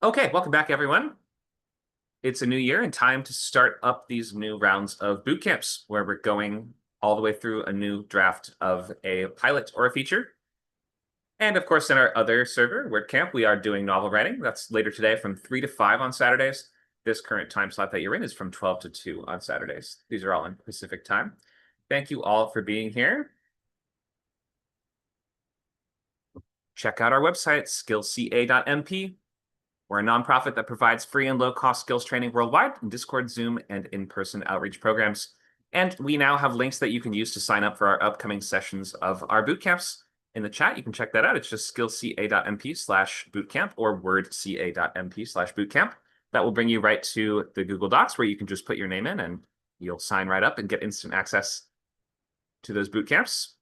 Okay, welcome back, everyone. It's a new year and time to start up these new rounds of boot camps where we're going all the way through a new draft of a pilot or a feature. And of course, in our other server, WordCamp, we are doing novel writing. That's later today from 3 to 5 on Saturdays. This current time slot that you're in is from 12 to 2 on Saturdays. These are all in Pacific time. Thank you all for being here. Check out our website, skillca.mp. We're a nonprofit that provides free and low-cost skills training worldwide in Discord, Zoom, and in-person outreach programs. And we now have links that you can use to sign up for our upcoming sessions of our boot camps. In the chat, you can check that out. It's just skillca.mp/bootcamp or wordca.mp/bootcamp. That will bring you right to the Google Docs where you can just put your name in and you'll sign right up and get instant access to those boot camps.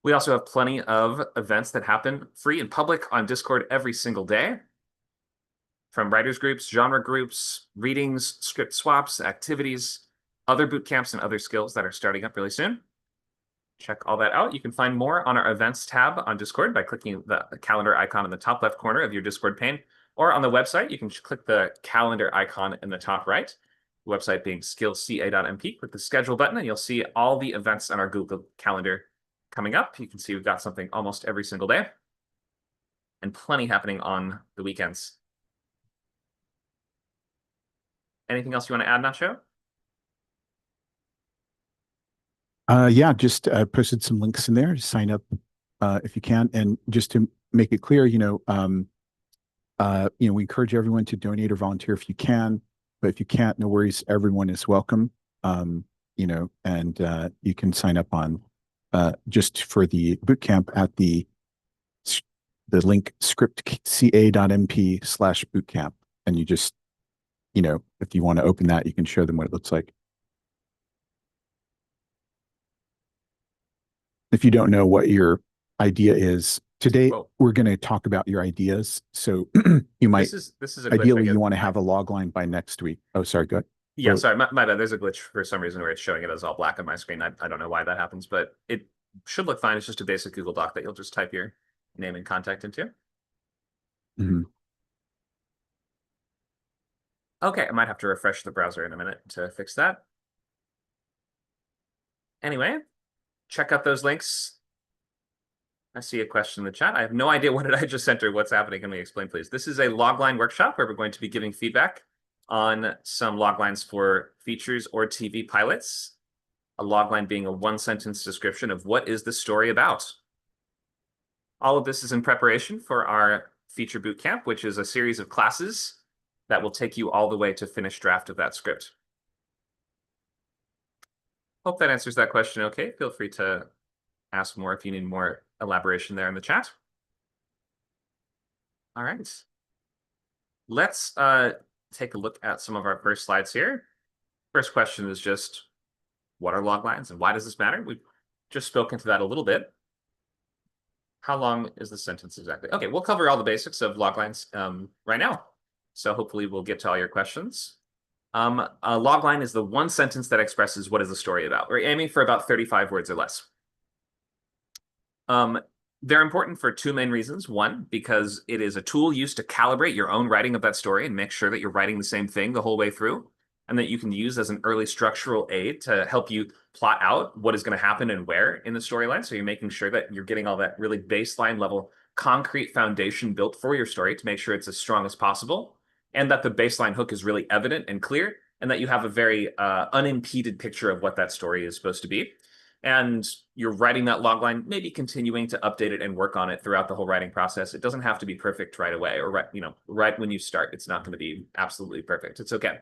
We also have plenty of events that happen free and public on Discord every single day. From writers groups, genre groups, readings, script swaps, activities, other boot camps, and other skills that are starting up really soon. Check all that out. You can find more on our events tab on Discord by clicking the calendar icon in the top left corner of your Discord pane, or on the website, you can click the calendar icon in the top right. The website being skillca.mp. Click the schedule button and you'll see all the events on our Google Calendar coming up. You can see we've got something almost every single day and plenty happening on the weekends. Anything else you want to add, Nacho? Yeah, just posted some links in there to sign up if you can. And just to make it clear, we encourage everyone to donate or volunteer if you can. But if you can't, no worries. Everyone is welcome. And you can sign up on just for the bootcamp at the link scriptca.mp/bootcamp. And you just, if you want to open that, you can show them what it looks like. If you don't know what your idea is, today we're going to talk about your ideas. So you might, this is ideally you want to have a log line by next week. Oh, sorry, go ahead. Yeah, sorry, my bad. There's a glitch for some reason where it's showing it as all black on my screen. I don't know why that happens, but it should look fine. It's just a basic Google Doc that you'll just type your name and contact into. Okay, I might have to refresh the browser in a minute to fix that. Anyway, check out those links. I see a question in the chat. I have no idea what did I just enter. What's happening? Can we explain, please? This is a logline workshop where we're going to be giving feedback on some loglines for features or TV pilots. A logline being a one-sentence description of what is the story about. All of this is in preparation for our feature bootcamp, which is a series of classes that will take you all the way to finished draft of that script. Hope that answers that question okay. Feel free to ask more if you need more elaboration there in the chat. All right. Let's take a look at some of our first slides here. First question is just, what are loglines and why does this matter? We've just spoken to that a little bit. How long is the sentence exactly? Okay, we'll cover all the basics of loglines right now. So hopefully we'll get to all your questions. A logline is the one sentence that expresses what is the story about. We're aiming for about 35 words or less. They're important for two main reasons. One, because it is a tool used to calibrate your own writing of that story and make sure that you're writing the same thing the whole way through, and that you can use as an early structural aid to help you plot out what is going to happen and where in the storyline. So you're making sure that you're getting all that really baseline level concrete foundation built for your story to make sure it's as strong as possible, and that the baseline hook is really evident and clear, and that you have a very unimpeded picture of what that story is supposed to be. And you're writing that logline, maybe continuing to update it and work on it throughout the whole writing process. It doesn't have to be perfect right away, or right when you start. It's not going to be absolutely perfect. It's okay.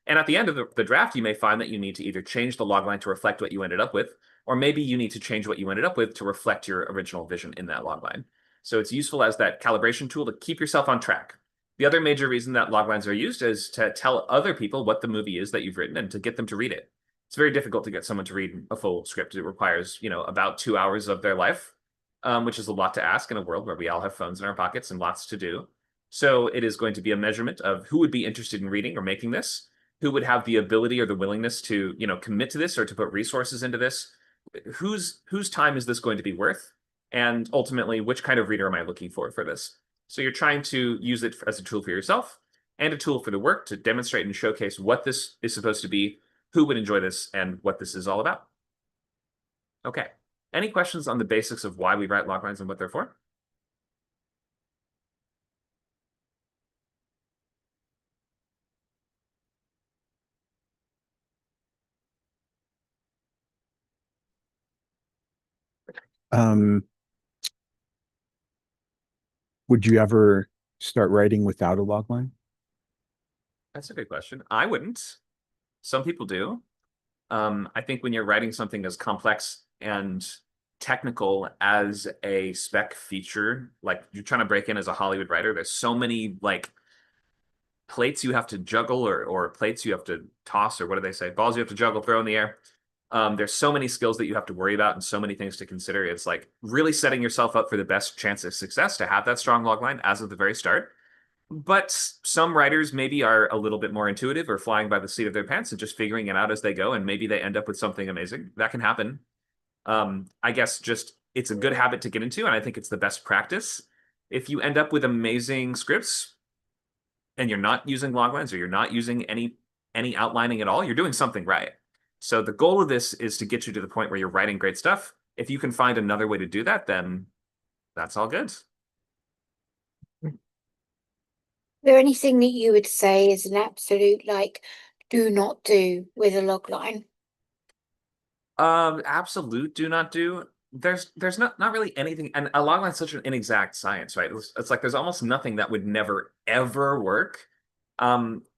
And at the end of the draft, you may find that you need to either change the logline to reflect what you ended up with, or maybe you need to change what you ended up with to reflect your original vision in that logline. So it's useful as that calibration tool to keep yourself on track. The other major reason that loglines are used is to tell other people what the movie is that you've written and to get them to read it. It's very difficult to get someone to read a full script. It requires, about 2 hours of their life, which is a lot to ask in a world where we all have phones in our pockets and lots to do. So it is going to be a measurement of who would be interested in reading or making this, who would have the ability or the willingness to, commit to this or to put resources into this, whose time is this going to be worth, and ultimately, which kind of reader am I looking for this? So you're trying to use it as a tool for yourself and a tool for the work to demonstrate and showcase what this is supposed to be, who would enjoy this, and what this is all about. Okay. Any questions on the basics of why we write loglines and what they're for? Um, would you ever start writing without a logline? That's a good question. I wouldn't. Some people do. I think when you're writing something as complex and technical as a spec feature, like you're trying to break in as a Hollywood writer, there's so many like plates you have to juggle or plates you have to toss, or what do they say? Balls you have to juggle, throw in the air. There's so many skills that you have to worry about and so many things to consider. It's like really setting yourself up for the best chance of success to have that strong logline as of the very start. But some writers maybe are a little bit more intuitive or flying by the seat of their pants and just figuring it out as they go, and maybe they end up with something amazing. That can happen. I guess just it's a good habit to get into, and I think it's the best practice. If you end up with amazing scripts and you're not using loglines or you're not using any outlining at all, you're doing something right. So the goal of this is to get you to the point where you're writing great stuff. If you can find another way to do that, then that's all good. There anything that you would say is an absolute like do not do with a log line? Absolute do not do. There's not really anything, and a logline is such an inexact science, right? It's like there's almost nothing that would never ever work.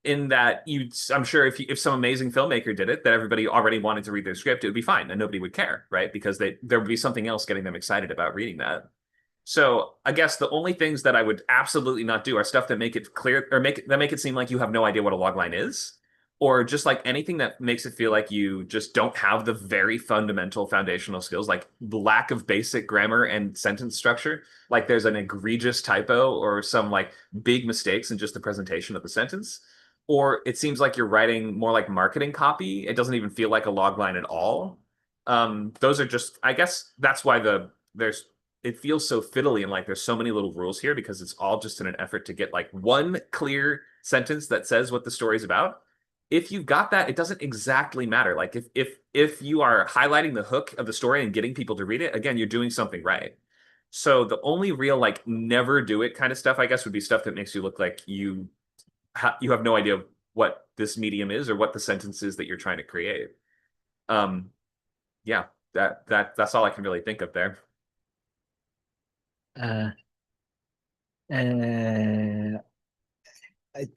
In that I'm sure if some amazing filmmaker did it, that everybody already wanted to read their script, it would be fine and nobody would care, right? Because there would be something else getting them excited about reading that. So I guess the only things that I would absolutely not do are stuff that make it clear or make it seem like you have no idea what a logline is, or just like anything that makes it feel like you just don't have the very fundamental foundational skills, like the lack of basic grammar and sentence structure. Like there's an egregious typo or some like big mistakes in just the presentation of the sentence. Or it seems like you're writing more like marketing copy. It doesn't even feel like a logline at all. Those are just, I guess that's why there's it feels so fiddly and like there's so many little rules here because it's all just in an effort to get like one clear sentence that says what the story's about. If you've got that, it doesn't exactly matter. Like if you are highlighting the hook of the story and getting people to read it, again, you're doing something right. So the only real like never do it kind of stuff, I guess, would be stuff that makes you look like you have no idea what this medium is or what the sentence is that you're trying to create. Um, yeah, that's all I can really think of there. Uh, uh, I-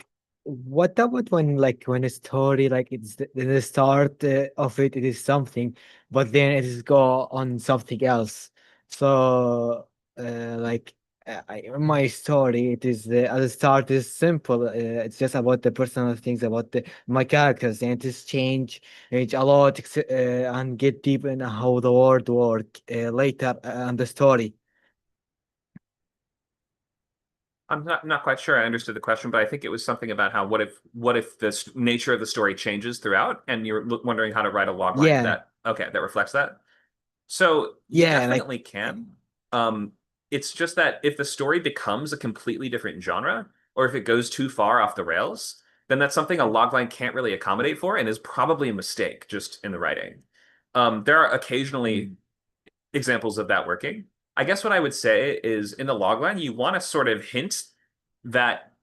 what about when a story like it's the start of it is something, but then it is go on something else. So like in my story, it is at the start is simple. It's just about the personal things about my characters, and it's change a lot and get deep in how the world work later on the story. I'm not quite sure I understood the question, but I think it was something about how what if the nature of the story changes throughout, and you're wondering how to write a log line Yeah, that reflects that. So you yeah, like. definitely can. Um, it's just that if the story becomes a completely different genre, or if it goes too far off the rails, then that's something a logline can't really accommodate for, and is probably a mistake just in the writing. There are occasionally examples of that working. I guess what I would say is in the logline, you want to sort of hint that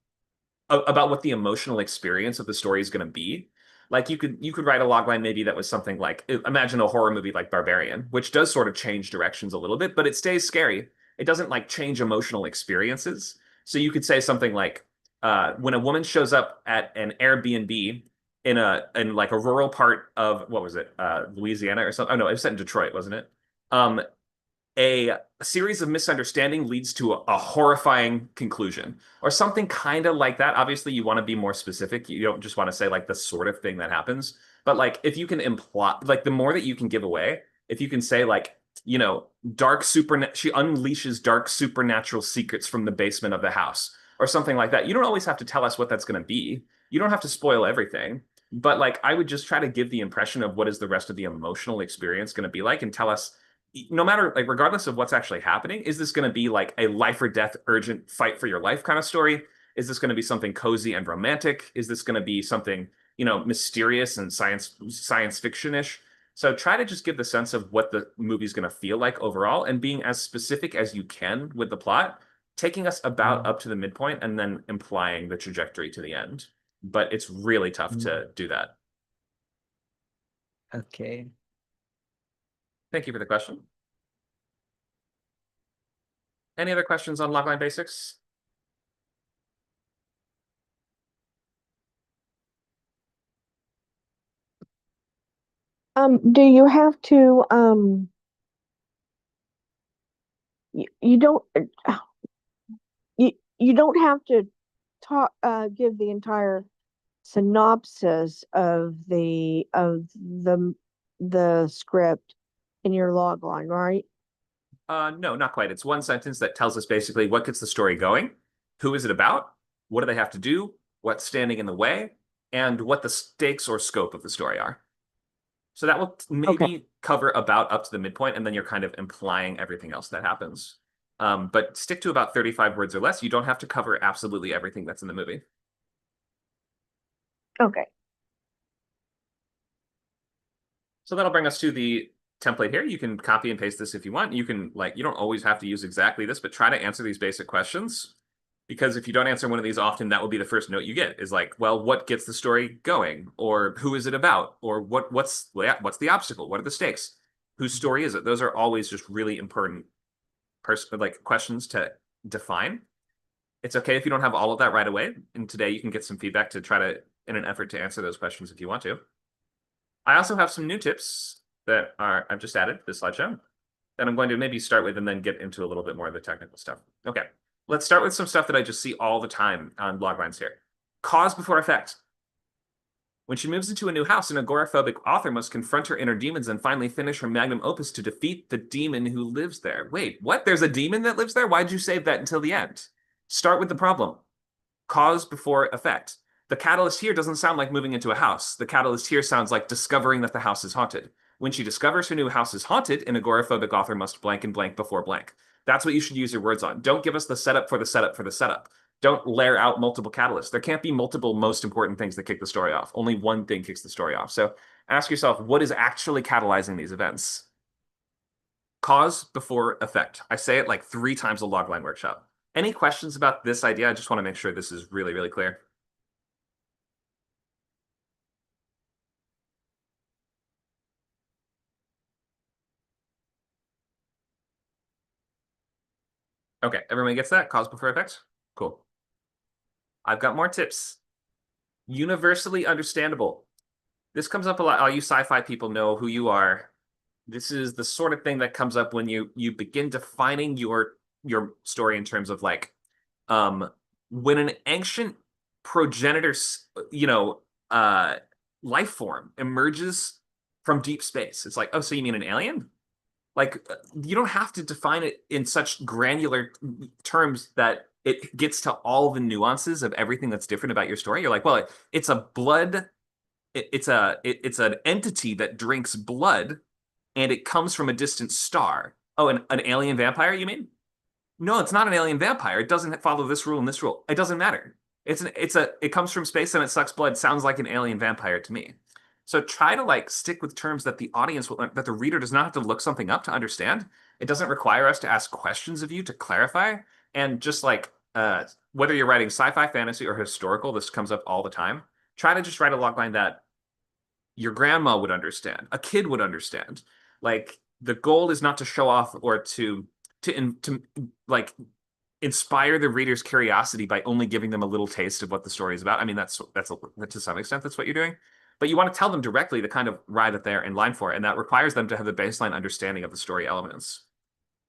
about what the emotional experience of the story is going to be. Like you could write a logline maybe that was something like imagine a horror movie like Barbarian, which does sort of change directions a little bit, but it stays scary. It doesn't like change emotional experiences. So you could say something like when a woman shows up at an Airbnb in like a rural part of what was it Louisiana or something. Oh no, it was set in Detroit, wasn't it? Um, a series of misunderstanding leads to a horrifying conclusion or something kind of like that. Obviously, you want to be more specific. You don't just want to say like the sort of thing that happens. But like if you can imply like the more that you can give away, if you can say like, she unleashes dark supernatural secrets from the basement of the house or something like that. You don't always have to tell us what that's going to be. You don't have to spoil everything. But like I would just try to give the impression of what is the rest of the emotional experience going to be like and tell us no matter like regardless of what's actually happening, is this going to be like a life or death urgent fight for your life kind of story? Is this going to be something cozy and romantic? Is this going to be something, mysterious and science fiction-ish? So try to just give the sense of what the movie's going to feel like overall and being as specific as you can with the plot, taking us about up to the midpoint and then implying the trajectory to the end. But it's really tough to do that. Okay. Thank you for the question. Any other questions on logline basics? Do you have to you don't you don't have to talk give the entire synopsis of the script in your log line, right? No, not quite. It's one sentence that tells us basically what gets the story going, who is it about, what do they have to do, what's standing in the way, and what the stakes or scope of the story are. So that will maybe cover about up to the midpoint, and then you're kind of implying everything else that happens. But stick to about 35 words or less. You don't have to cover absolutely everything that's in the movie. Okay. So that'll bring us to the template here. You can copy and paste this if you want. You can you don't always have to use exactly this, but try to answer these basic questions. Because if you don't answer one of these often, that will be the first note you get is like, well, what gets the story going? Or who is it about? Or what's the obstacle? What are the stakes? Whose story is it? Those are always just really important questions to define. It's okay if you don't have all of that right away. And today you can get some feedback to try to, in an effort to answer those questions if you want to. I also have some new tips that I've just added to the slideshow that I'm going to maybe start with and then get into a little bit more of the technical stuff. Okay, let's start with some stuff that I just see all the time on blog lines here. Cause before effect. When she moves into a new house, an agoraphobic author must confront her inner demons and finally finish her magnum opus to defeat the demon who lives there. Wait, what? There's a demon that lives there? Why'd you save that until the end? Start with the problem. Cause before effect. The catalyst here doesn't sound like moving into a house. The catalyst here sounds like discovering that the house is haunted. When she discovers her new house is haunted, an agoraphobic author must blank and blank before blank. That's what you should use your words on. Don't give us the setup for the setup for the setup. Don't layer out multiple catalysts. There can't be multiple most important things that kick the story off. Only one thing kicks the story off. So ask yourself, what is actually catalyzing these events? Cause before effect. I say it like 3 times a logline workshop. Any questions about this idea? I just want to make sure this is really, really clear. Okay, everyone gets that? Cause before effect? Cool. I've got more tips. Universally understandable. This comes up a lot. All you sci-fi people know who you are. This is the sort of thing that comes up when you begin defining your story in terms of like when an ancient progenitor life form emerges from deep space. It's like, oh, so you mean an alien? Like, you don't have to define it in such granular terms that it gets to all the nuances of everything that's different about your story. You're like, well, it's a blood, it's an entity that drinks blood, and it comes from a distant star. Oh, an alien vampire, you mean? No, it's not an alien vampire. It doesn't follow this rule and this rule. It doesn't matter. It comes from space and it sucks blood. Sounds like an alien vampire to me. So try to like stick with terms that that the reader does not have to look something up to understand. It doesn't require us to ask questions of you to clarify. And just like whether you're writing sci-fi, fantasy, or historical, this comes up all the time. Try to just write a logline that your grandma would understand, a kid would understand. Like the goal is not to show off or to like inspire the reader's curiosity by only giving them a little taste of what the story is about. I mean, that's to some extent that's what you're doing. But you want to tell them directly the kind of ride that they're in line for, and that requires them to have the baseline understanding of the story elements.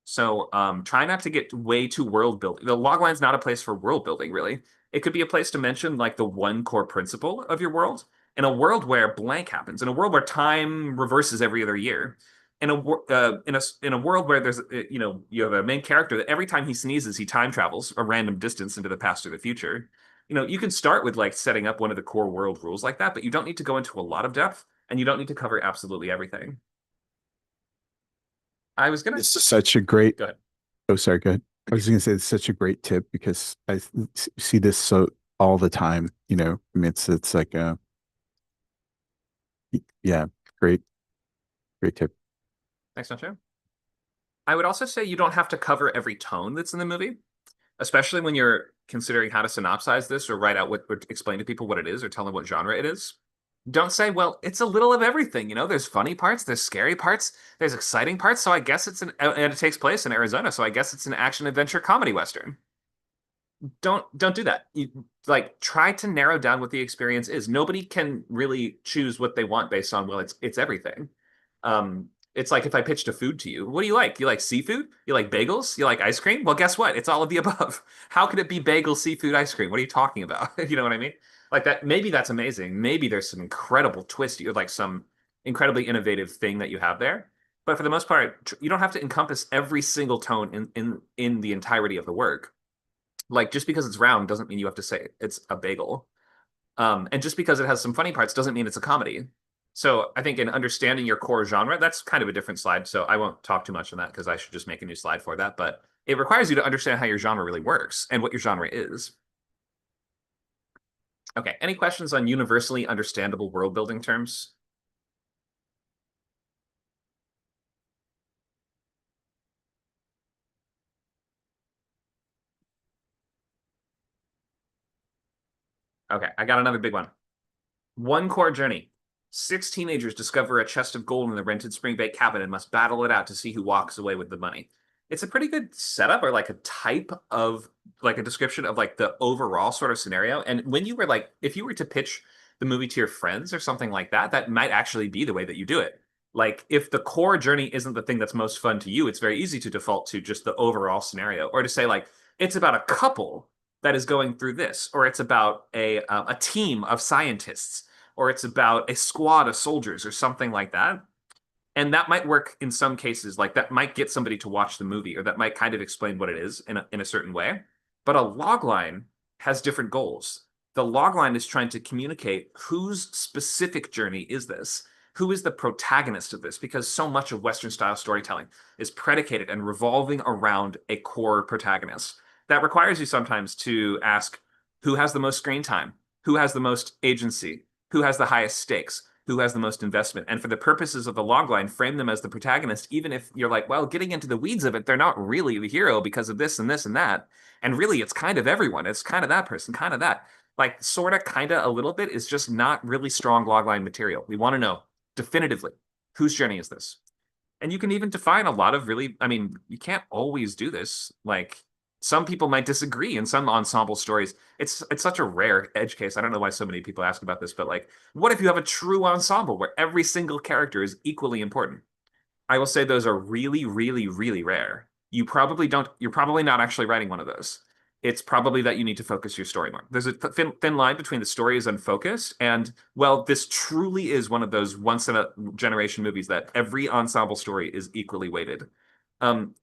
So try not to get way too world building. The logline is not a place for world building, really. It could be a place to mention like the one core principle of your world. In a world where blank happens, in a world where time reverses every other year, in a world where there's you have a main character that every time he sneezes, he time travels a random distance into the past or the future. You can start with like setting up one of the core world rules like that, but you don't need to go into a lot of depth and you don't need to cover absolutely everything. I was gonna. This is such a great. Go ahead. Oh, sorry. Go ahead. I was going to say it's such a great tip because I see this so all the time. You know, I mean, it's like a yeah, great, great tip. Thanks, Nacho. I would also say you don't have to cover every tone that's in the movie, especially when you're considering how to synopsize this or write out what, or explain to people what it is or tell them what genre it is. Don't say, well, it's a little of everything. You know, there's funny parts, there's scary parts, there's exciting parts. So I guess and it takes place in Arizona. So I guess it's an action adventure comedy Western. Don't do that. You like try to narrow down what the experience is. Nobody can really choose what they want based on, well, it's everything. It's like if I pitched a food to you, what do you like? You like seafood? You like bagels? You like ice cream? Well, guess what? It's all of the above. How could it be bagel, seafood, ice cream? What are you talking about? You know what I mean? Like that, maybe that's amazing. Maybe there's some incredible twist, you like some incredibly innovative thing that you have there. But for the most part, you don't have to encompass every single tone in the entirety of the work. Like just because it's round doesn't mean you have to say it's a bagel. And just because it has some funny parts doesn't mean it's a comedy. So I think in understanding your core genre, that's kind of a different slide. So I won't talk too much on that because I should just make a new slide for that. But it requires you to understand how your genre really works and what your genre is. Okay, any questions on universally understandable world building terms? Okay, I got another big one. One core journey. 6 teenagers discover a chest of gold in the rented Spring Bay cabin and must battle it out to see who walks away with the money. It's a pretty good setup or like a type of like a description of like the overall sort of scenario. And when you were like, if you were to pitch the movie to your friends or something like that, that might actually be the way that you do it. Like if the core journey isn't the thing that's most fun to you, it's very easy to default to just the overall scenario or to say like, it's about a couple that is going through this, or it's about a team of scientists, or it's about a squad of soldiers, or something like that. And that might work in some cases, like that might get somebody to watch the movie, or that might kind of explain what it is in a certain way. But a log line has different goals. The log line is trying to communicate whose specific journey is this? Who is the protagonist of this? Because so much of Western style storytelling is predicated and revolving around a core protagonist that requires you sometimes to ask who has the most screen time, who has the most agency, who has the highest stakes, who has the most investment. And for the purposes of the logline, frame them as the protagonist, even if you're like, well, getting into the weeds of it, they're not really the hero because of this and this and that. And really, it's kind of everyone. It's kind of that person, kind of that. Like, sort of, kind of, a little bit is just not really strong logline material. We want to know definitively whose journey is this? And you can even define a lot of really, I mean, you can't always do this. Like, some people might disagree in some ensemble stories. It's such a rare edge case. I don't know why so many people ask about this, but like, what if you have a true ensemble where every single character is equally important? I will say those are really, really, really rare. You're probably not actually writing one of those. It's probably that you need to focus your story more. There's a thin line between the story is unfocused and, well, this truly is one of those once in a generation movies that every ensemble story is equally weighted.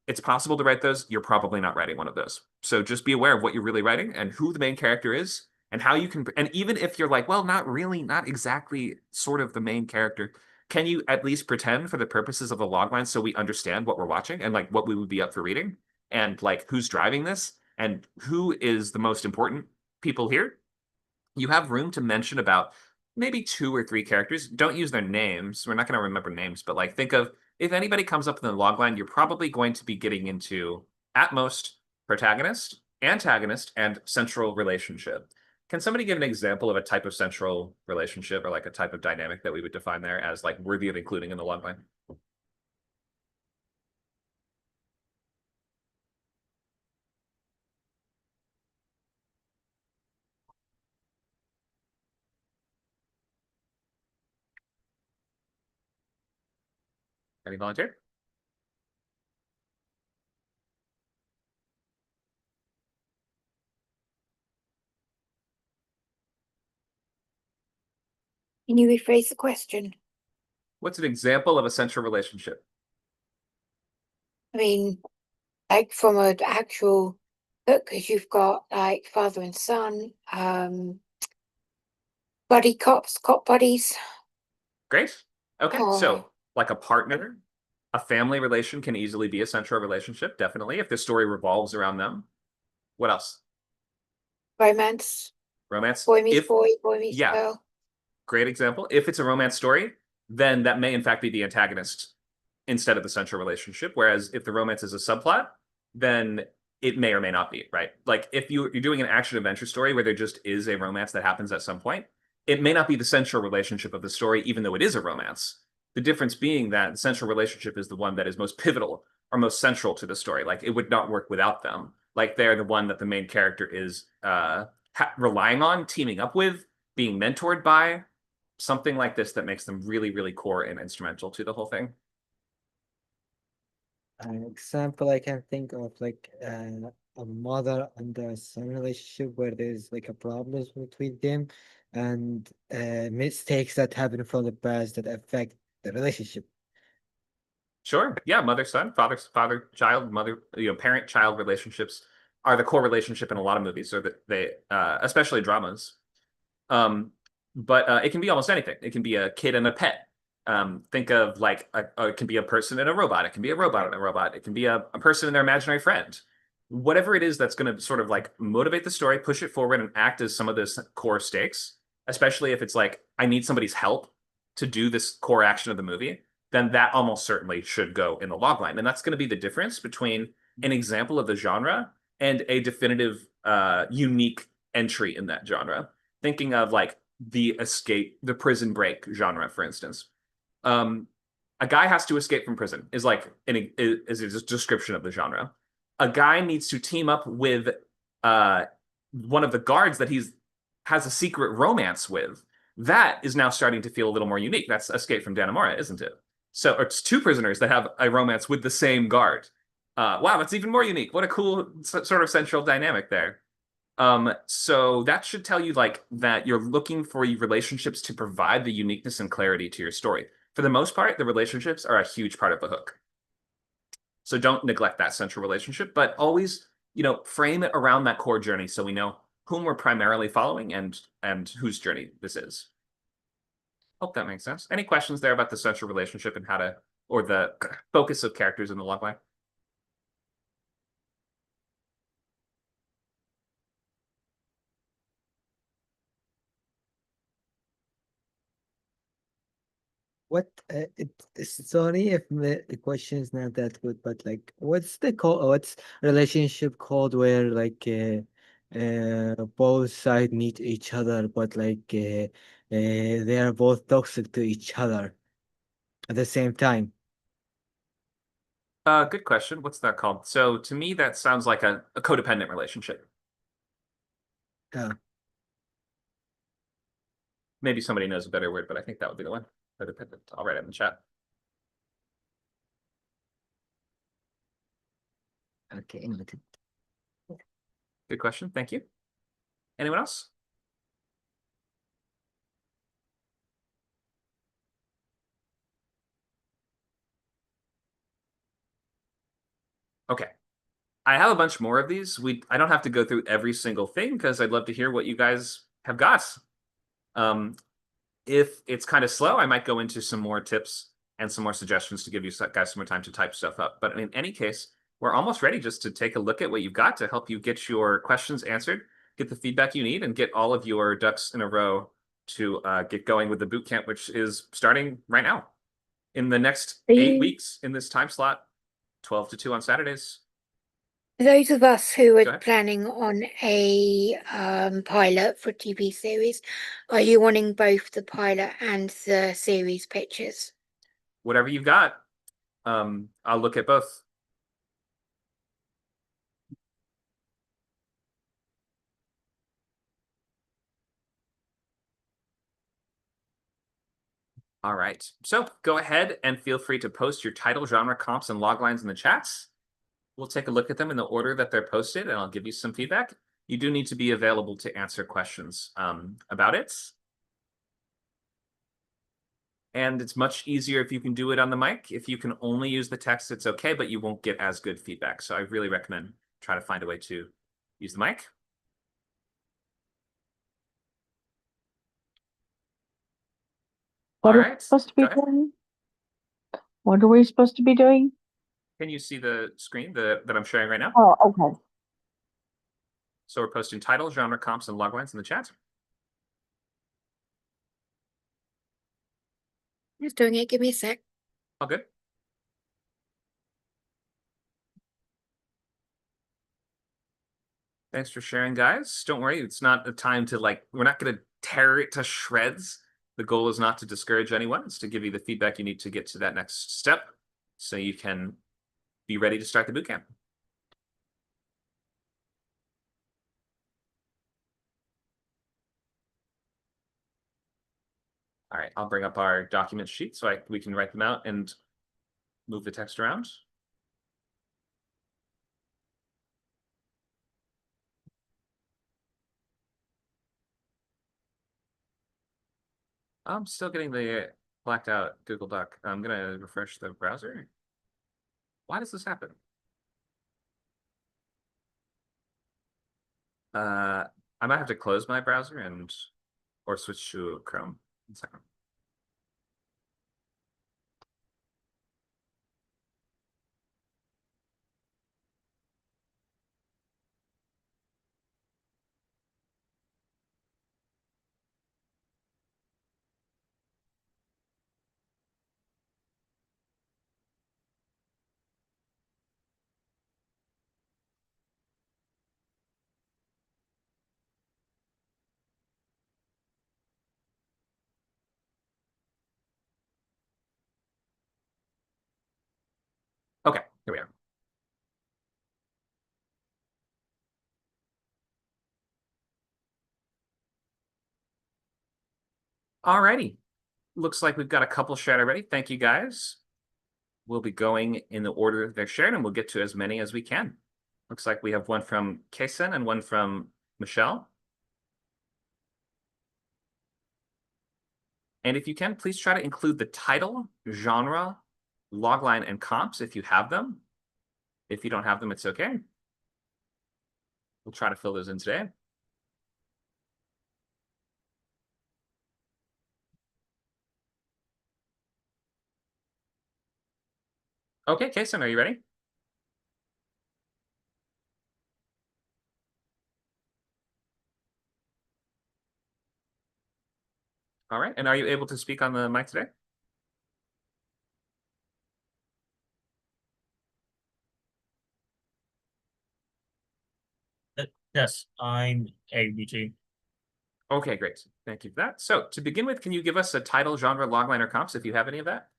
It's possible to write those. You're probably not writing one of those. So just be aware of what you're really writing and who the main character is and how you can, and even if you're like, well, not really, not exactly sort of the main character, can you at least pretend for the purposes of the logline so we understand what we're watching and like what we would be up for reading and like who's driving this and who is the most important people here? You have room to mention about maybe 2 or 3 characters. Don't use their names. We're not going to remember names, but like think of if anybody comes up in the logline, you're probably going to be getting into at most protagonist, antagonist, and central relationship. Can somebody give an example of a type of central relationship or like a type of dynamic that we would define there as like worthy of including in the logline? Any volunteer? Can you rephrase the question? What's an example of a central relationship? I mean, like from an actual book, because you've got like father and son, buddy cops, cop buddies. Great. Okay, Oh. so like a partner, A family relation can easily be a central relationship, definitely, if the story revolves around them. What else? Romance. Romance. Boy meets If boy, boy meets yeah, girl. great example. If it's a romance story, then that may in fact be the antagonist instead of the central relationship. Whereas if the romance is a subplot, then it may or may not be, right? Like if you're doing an action adventure story where there just is a romance that happens at some point, it may not be the central relationship of the story, even though it is a romance. The difference being that the central relationship is the one that is most pivotal or most central to the story. Like it would not work without them. Like they're the one that the main character is relying on, teaming up with, being mentored by, something like this that makes them really, really core and instrumental to the whole thing. An example I can think of, like a mother and a son relationship where there's like a problem between them and mistakes that happen from the past that affect the relationship. Sure. Yeah, mother son, father child, mother, parent child relationships are the core relationship in a lot of movies, so that they especially dramas. Um, but it can be almost anything. It can be a kid and a pet. Think of like it can be a person and a robot. It can be a robot and a robot. It can be a person and their imaginary friend. Whatever it is that's going to sort of like motivate the story, push it forward, and act as some of this core stakes, especially if it's like, I need somebody's help to do this core action of the movie, then that almost certainly should go in the logline. And that's going to be the difference between an example of the genre and a definitive, unique entry in that genre. Thinking of like the prison break genre, for instance. A guy has to escape from prison is like is a description of the genre. A guy needs to team up with one of the guards that has a secret romance with. That is now starting to feel a little more unique. That's Escape from Dannemora, isn't it? So it's two prisoners that have a romance with the same guard. Wow, that's even more unique. What a cool sort of central dynamic there. So that should tell you like that you're looking for relationships to provide the uniqueness and clarity to your story. For the most part, the relationships are a huge part of the hook. So don't neglect that central relationship, but always, frame it around that core journey so we know whom we're primarily following and whose journey this is. Hope that makes sense. Any questions there about the central relationship and or the focus of characters in the logline? What sorry if the question is not that good, but like what's relationship called where like both sides meet each other but like they are both toxic to each other at the same time? Good question. What's that called? So to me, that sounds like a codependent relationship. Yeah. Maybe somebody knows a better word, but I think that would be the one. Codependent. I'll write it in the chat. Okay, noted. Good question. Thank you. Anyone else? Okay. I have a bunch more of these. I don't have to go through every single thing because I'd love to hear what you guys have got. If it's kind of slow, I might go into some more tips and some more suggestions to give you guys some more time to type stuff up. But in any case, we're almost ready just to take a look at what you've got to help you get your questions answered, get the feedback you need, and get all of your ducks in a row to get going with the boot camp, which is starting right now. In the next 8 weeks in this time slot, 12 to 2 on Saturdays. Those of us who Go are ahead. planning on a pilot for a TV series, are you wanting both the pilot and the series pictures? Whatever you've got, I'll look at both. All right. So go ahead and feel free to post your title, genre, comps, and loglines in the chats. We'll take a look at them in the order that they're posted, and I'll give you some feedback. You do need to be available to answer questions about it. And it's much easier if you can do it on the mic. If you can only use the text, it's okay, but you won't get as good feedback. So I really recommend try to find a way to use the mic. All right. Supposed to be Go ahead. done? What are we supposed to be doing? Can you see the screen that I'm sharing right now? Oh, okay. So we're posting title, genre, comps, and loglines in the chat. Just doing it. Give me a sec. All good. Thanks for sharing, guys. Don't worry, it's not a time to we're not going to tear it to shreds. The goal is not to discourage anyone. It's to give you the feedback you need to get to that next step so you can be ready to start the bootcamp. All right, I'll bring up our document sheet so we can write them out and move the text around. I'm still getting the blacked out Google Doc. I'm gonna refresh the browser. Why does this happen? I might have to close my browser or switch to Chrome. 1 second. Okay, here we are. Alrighty. Looks like we've got a couple shared already. Thank you, guys. We'll be going in the order they're shared, and we'll get to as many as we can. Looks like we have one from Kason and one from Michelle. And if you can, please try to include the title, genre, logline, and comps if you have them. If you don't have them, it's okay. We'll try to fill those in today. Okay, Kason, are you ready? All right, and are you able to speak on the mic today? Yes, I'm able to. Okay, great. Thank you for that. So to begin with, can you give us a title, genre, logline, or comps if you have any of that?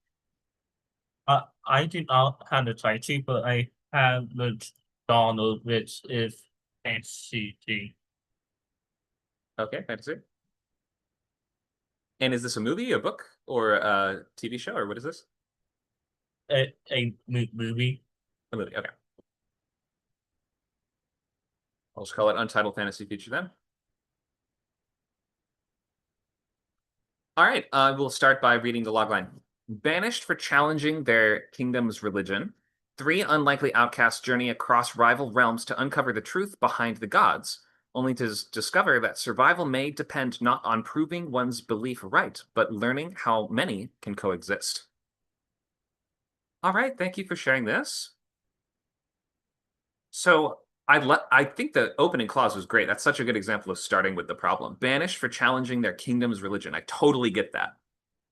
I do not have the title, but I have the genre, which is NCT. Okay, fantasy. And is this a movie, a book, or a TV show, or what is this? Movie. A movie, okay. I'll just call it Untitled Fantasy Feature then. All right, we'll start by reading the logline. Banished for challenging their kingdom's religion, 3 unlikely outcasts journey across rival realms to uncover the truth behind the gods, only to discover that survival may depend not on proving one's belief right, but learning how many can coexist. All right, thank you for sharing this. So I think the opening clause was great. That's such a good example of starting with the problem. Banished for challenging their kingdom's religion. I totally get that.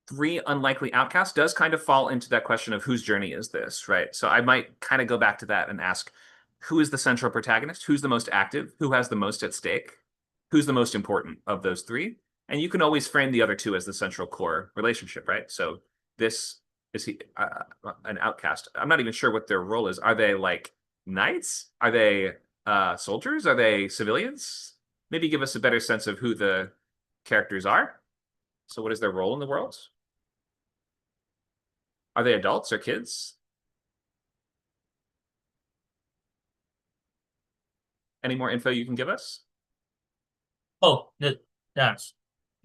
3 unlikely outcasts does kind of fall into that question of whose journey is this, right? So I might kind of go back to that and ask, who is the central protagonist? Who's the most active? Who has the most at stake? Who's the most important of those 3? And you can always frame the other 2 as the central core relationship, right? So this is an outcast. I'm not even sure what their role is. Are they like knights? Are they soldiers? Are they civilians? Maybe give us a better sense of who the characters are. So what is their role in the world? Are they adults or kids? Any more info you can give us? Oh, that's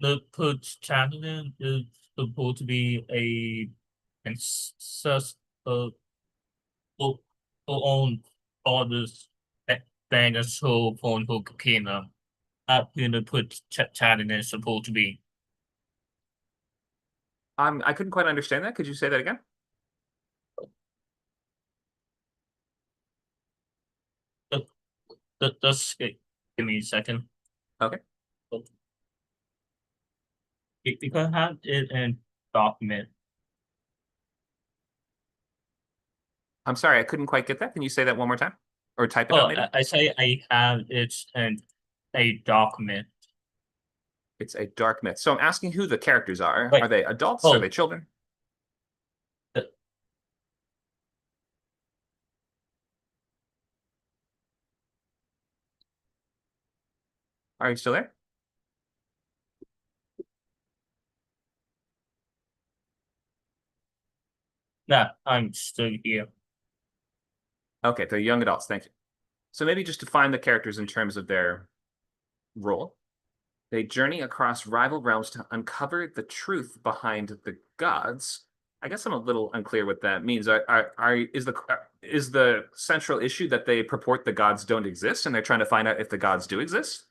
the protagonist is supposed to be a such who own all this dinosaur phone who kingdom. Up in the protagonist is supposed to be. I couldn't quite understand that. Could you say that again? Just give me a second. Okay. You can have it in document. I'm sorry, I couldn't quite get that. Can you say that one more time? Or type it Oh, out maybe? I say I have it in a document. It's a dark myth. So I'm asking who the characters are. Wait. Are they adults? Oh. Are they children? Uh, Are you still there? Nah, I'm still here. Okay, they're young adults. Thank you. So maybe just define the characters in terms of their role. They journey across rival realms to uncover the truth behind the gods. I guess I'm a little unclear what that means. Is the central issue that they purport the gods don't exist, and they're trying to find out if the gods do exist?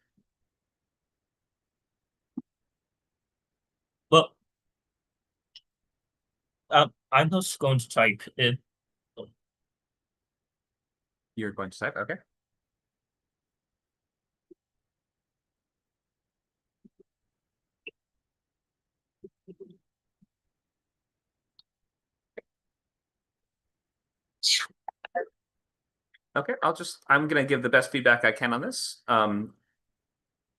But I'm just going to type it. You're going to type, okay. Okay, I'm gonna give the best feedback I can on this.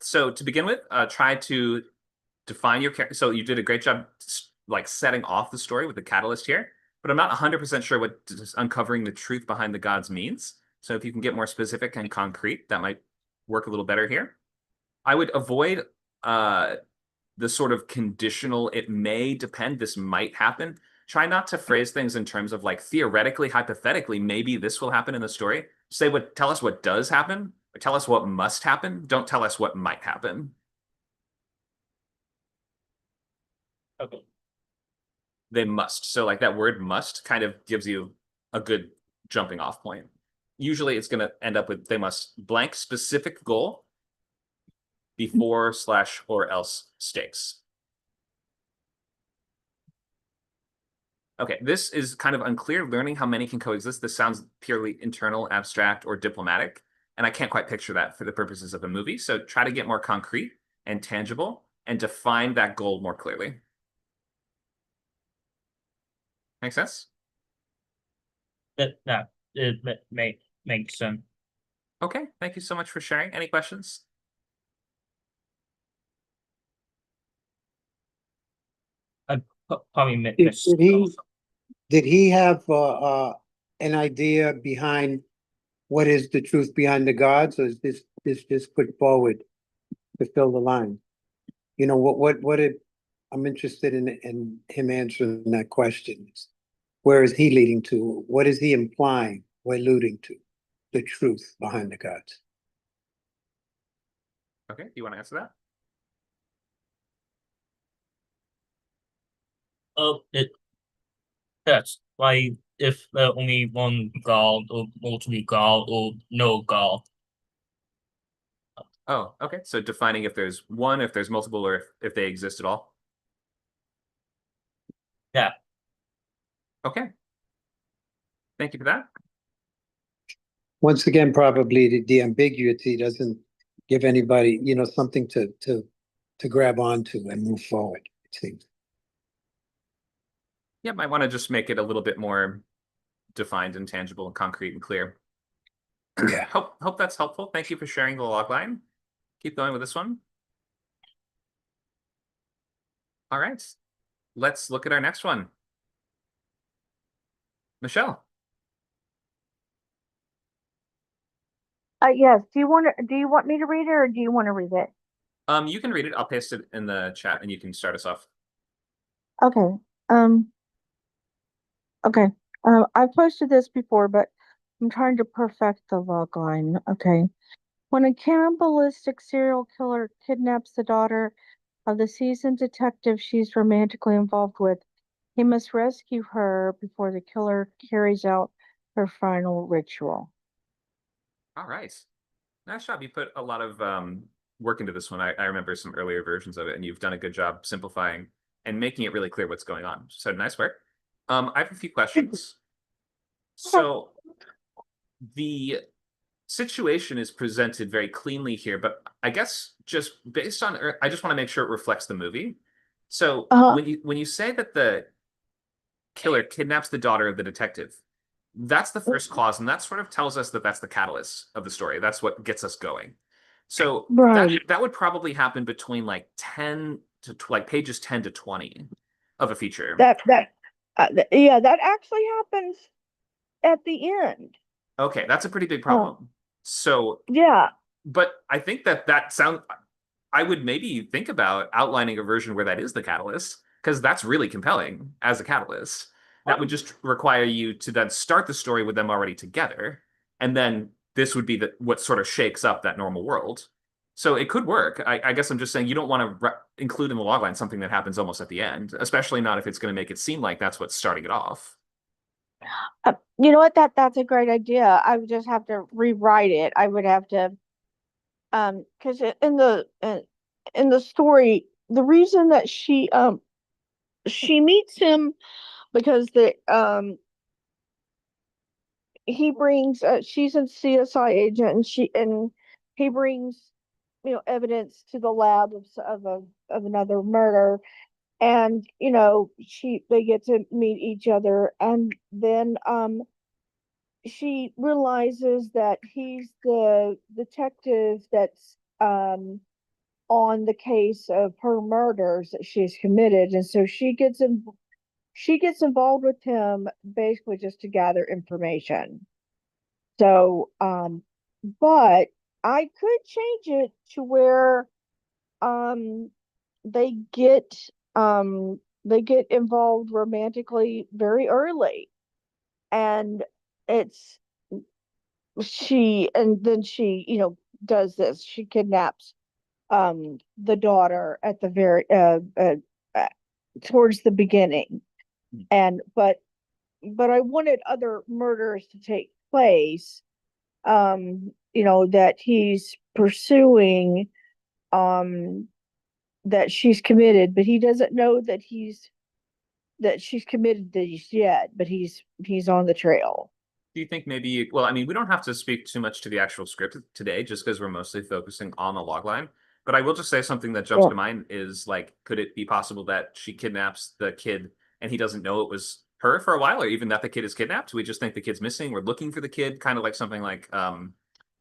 So to begin with, try to define your character. So you did a great job like setting off the story with the catalyst here, but I'm not 100% sure what uncovering the truth behind the gods means. So if you can get more specific and concrete, that might work a little better here. I would avoid the sort of conditional, it may depend, this might happen. Try not to phrase things in terms of like theoretically, hypothetically, maybe this will happen in the story. Tell us what does happen, or tell us what must happen. Don't tell us what might happen. Okay. They must. So like that word must kind of gives you a good jumping off point. Usually it's going to end up with they must blank specific goal before / or else stakes. Okay, this is kind of unclear. Learning how many can coexist. This sounds purely internal, abstract, or diplomatic. And I can't quite picture that for the purposes of a movie. So try to get more concrete and tangible and define that goal more clearly. Make sense? That it makes sense. Okay, thank you so much for sharing. Any questions? Probably Did, miss. did he have an idea behind what is the truth behind the gods, or is this just put forward to fill the line? You know, I'm interested in him answering that question. Where is he leading to? What is he implying or alluding to? The truth behind the gods. Okay, do you want to answer that? Oh, that's why if there only one god or multiple god or no god. Oh, okay. So defining if there's one, if there's multiple, or if they exist at all. Yeah. Okay. Thank you for that. Once again, probably the ambiguity doesn't give anybody, you know, something to grab onto and move forward, it seems. Yeah, might want to just make it a little bit more defined and tangible and concrete and clear. Yeah. Hope that's helpful. Thank you for sharing the log line. Keep going with this one. All right. Let's look at our next one. Michelle. Yes. Do you want me to read it, or do you want to read it? You can read it. I'll paste it in the chat and you can start us off. Okay. Okay. I've posted this before, but I'm trying to perfect the log line. Okay. When a cannibalistic serial killer kidnaps the daughter of the seasoned detective she's romantically involved with, he must rescue her before the killer carries out her final ritual. All right. Nice job. You put a lot of work into this one. I remember some earlier versions of it, and you've done a good job simplifying and making it really clear what's going on. So nice work. I have a few questions. So the situation is presented very cleanly here, but I guess just based on, I just want to make sure it reflects the movie. So Uh-huh. when you say that the killer kidnaps the daughter of the detective, that's the first clause, and that sort of tells us that that's the catalyst of the story. That's what gets us going. So Right. that would probably happen between like 10 to like pages 10 to 20 of a feature. Yeah, that actually happens at the end. Okay, that's a pretty big Uh, problem. So, yeah. but I think that sounds, I would maybe think about outlining a version where that is the catalyst, because that's really compelling as a catalyst. That would just require you to then start the story with them already together, and then this would be what sort of shakes up that normal world. So it could work. I guess I'm just saying you don't want to include in the logline something that happens almost at the end, especially not if it's going to make it seem like that's what's starting it off. You know what? That's a great idea. I would just have to rewrite it. I would have to, because in the story, the reason that she meets him because he brings she's a CSI agent, and he brings evidence to the lab of another murder, and they get to meet each other, and then she realizes that he's the detective that's on the case of her murders that she's committed, and so she gets involved with him basically just to gather information. So but I could change it to where um they get they get involved romantically very early, and it's and then she does this. She kidnaps the daughter at the very uh towards the beginning, and but I wanted other murders to take place, that he's pursuing, um that she's committed, but he doesn't know that she's committed these yet, but he's on the trail. Do you think maybe, well, I mean, we don't have to speak too much to the actual script today, just because we're mostly focusing on the logline. But I will just say something that jumps Yeah. to mind is like, could it be possible that she kidnaps the kid and he doesn't know it was her for a while, or even that the kid is kidnapped? We just think the kid's missing. We're looking for the kid, kind of like something like the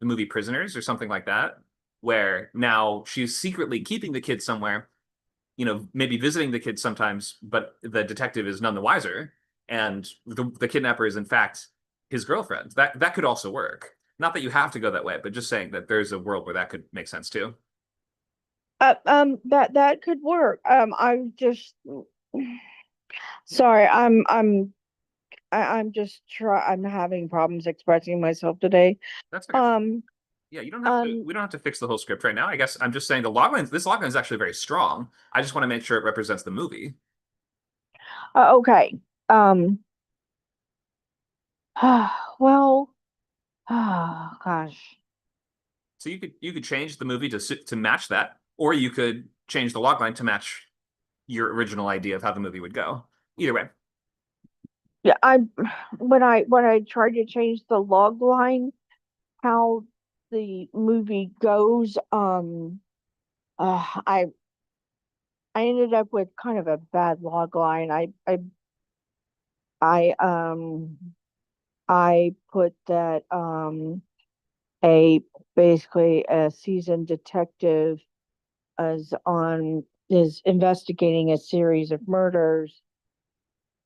movie Prisoners or something like that, where now she's secretly keeping the kid somewhere, maybe visiting the kid sometimes, but the detective is none the wiser, and the kidnapper is in fact his girlfriend. That could also work. Not that you have to go that way, but just saying that there's a world where that could make sense too. That could work. I'm just sorry. I'm just I'm having problems expressing myself today. That's okay. Um, Yeah, you don't have to. We don't have to fix the whole script right now. I guess I'm just saying this logline is actually very strong. I just want to make sure it represents the movie. okay. Um, well, gosh. So you could change the movie to match that, or you could change the logline to match your original idea of how the movie would go. Either way. Yeah, when I tried to change the log line, how the movie goes, I ended up with kind of a bad log line. I I put that a basically a seasoned detective is investigating a series of murders,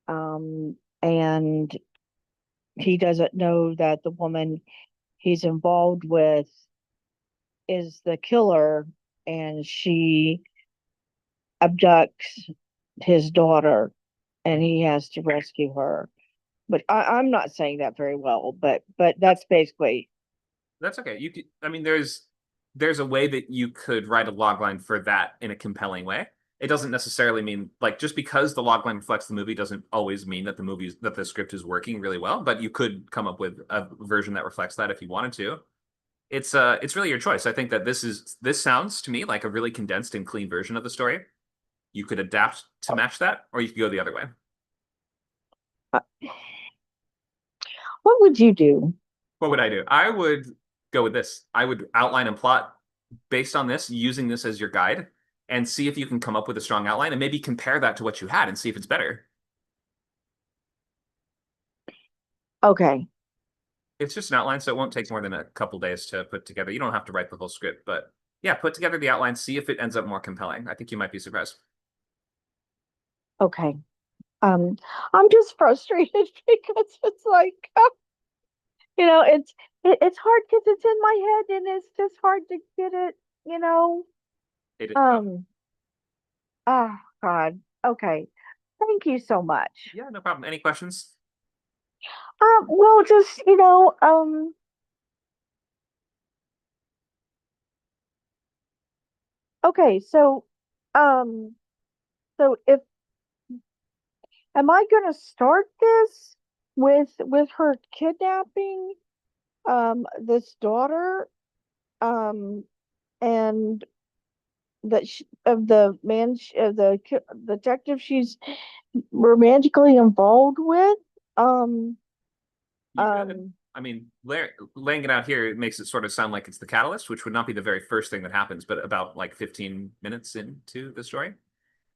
and he doesn't know that the woman he's involved with is the killer, and she abducts his daughter, and he has to rescue her. But I'm not saying that very well, but that's basically. That's okay. You could, I mean, there's a way that you could write a logline for that in a compelling way. It doesn't necessarily mean like just because the logline reflects the movie doesn't always mean that the script is working really well, but you could come up with a version that reflects that if you wanted to. It's really your choice. I think that this sounds to me like a really condensed and clean version of the story. You could adapt to match that, or you could go the other way. What would you do? What would I do? I would go with this. I would outline and plot based on this, using this as your guide, and see if you can come up with a strong outline and maybe compare that to what you had and see if it's better. Okay. It's just an outline, so it won't take more than a couple days to put together. You don't have to write the whole script, but yeah, put together the outline, see if it ends up more compelling. I think you might be surprised. Okay. I'm just frustrated because it's like, it's hard because it's in my head and it's just hard to get it, you know. It is tough. Oh God. Okay. Thank you so much. Yeah, no problem. Any questions? Well, just, okay, um, so if am I gonna start this with her kidnapping this daughter and that of the man of the detective she's romantically involved with? Um, You could. um, I mean, laying it out here, it makes it sort of sound like it's the catalyst, which would not be the very first thing that happens, but about like 15 minutes into the story.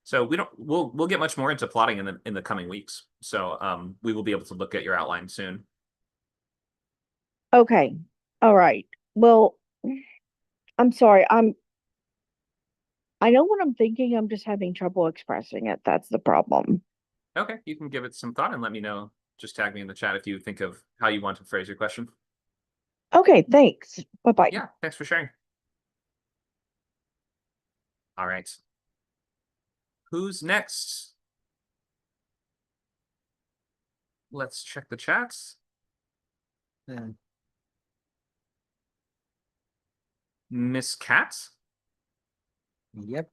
So we'll get much more into plotting in the coming weeks. So we will be able to look at your outline soon. okay. All right. Well, I'm sorry. I know what I'm thinking. I'm just having trouble expressing it. That's the problem. Okay, you can give it some thought and let me know. Just tag me in the chat if you think of how you want to phrase your question. Okay, thanks. Bye-bye. Yeah, thanks for sharing. All right. Who's next? Let's check the chats. Uh, Miss Cat. yep.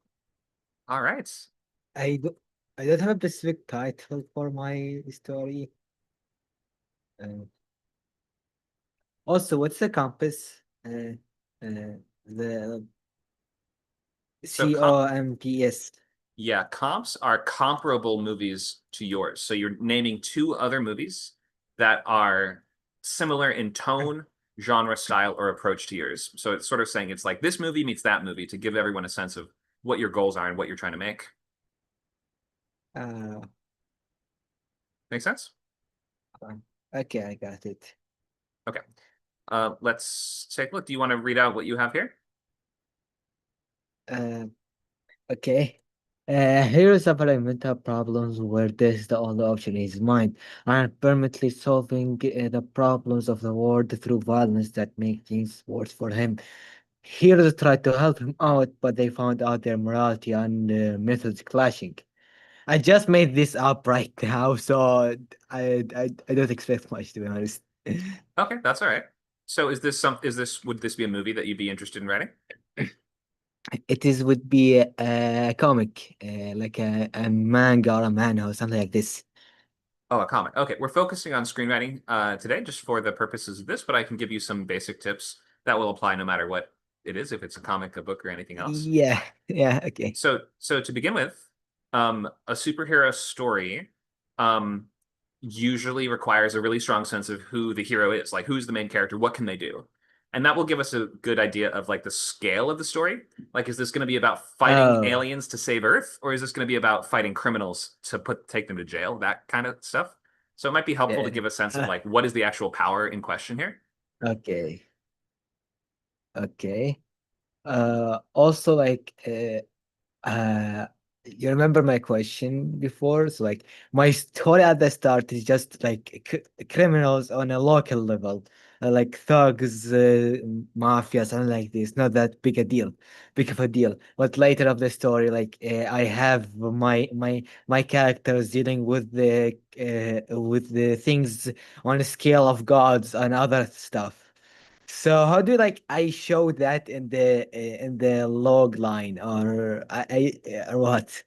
All right. I do I don't have a specific title for my story. Uh, Also, what's the compass? The So COMPS. yeah, comps are comparable movies to yours. So you're naming two other movies that are similar in tone, genre, style, or approach to yours. So it's sort of saying it's like this movie meets that movie to give everyone a sense of what your goals are and what you're trying to make. Uh, Make sense? okay, I got it. Okay. Let's take a look. Do you want to read out what you have here? Uh, okay. Heroes suffering mental problems where this is the only option in his mind, and permanently solving the problems of the world through violence that make things worse for him. Heroes tried to help him out, but they found out their morality and methods clashing. I just made this up right now, so I don't expect much, to be honest. Okay, that's all right. So would this be a movie that you'd be interested in writing? It is would be a comic, like a manga or a manga or something like this. Oh, a comic. Okay, we're focusing on screenwriting today just for the purposes of this, but I can give you some basic tips that will apply no matter what it is, if it's a comic, a book, or anything else. Yeah, yeah, okay. So to begin with, a superhero story usually requires a really strong sense of who the hero is, like who's the main character, what can they do? And that will give us a good idea of like the scale of the story. Like, is this going to be about fighting Oh, aliens to save Earth, or is this going to be about fighting criminals to take them to jail? That kind of stuff. So it might be helpful to yeah. give a sense of like what is the actual power in question here. Okay, okay. Also, like, Uh, you remember my question before? So, like, my story at the start is just like criminals on a local level, like thugs, mafia, something like this. Not that big of a deal. But later of the story, like, I have my characters dealing with the things on a scale of gods and other stuff. So how do like I show that in the log line or or what?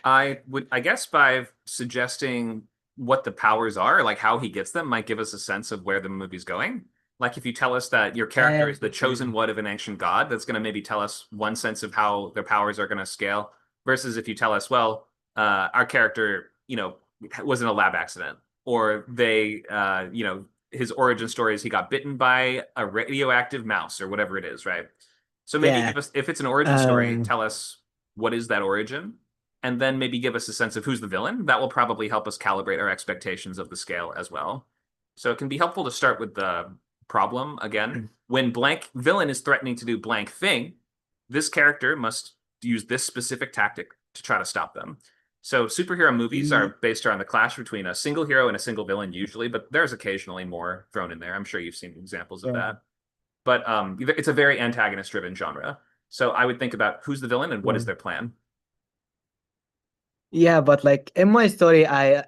I guess by suggesting what the powers are, like how he gets them, might give us a sense of where the movie's going. Like if you tell us that your character is the chosen one of an ancient god, that's going to maybe tell us one sense of how their powers are going to scale. Versus if you tell us, well, our character, was in a lab accident, or they, his origin story is he got bitten by a radioactive mouse or whatever it is, right? So maybe Yeah. give us, if it's an origin story, Um, tell us what is that origin, and then maybe give us a sense of who's the villain. That will probably help us calibrate our expectations of the scale as well. So it can be helpful to start with the problem again. When blank villain is threatening to do blank thing, this character must use this specific tactic to try to stop them. So superhero movies are based around the clash between a single hero and a single villain usually, but there's occasionally more thrown in there. I'm sure you've seen examples of Yeah. that. But it's a very antagonist-driven genre. So I would think about who's the villain and what is Yeah. their plan. Yeah, but like in my story, I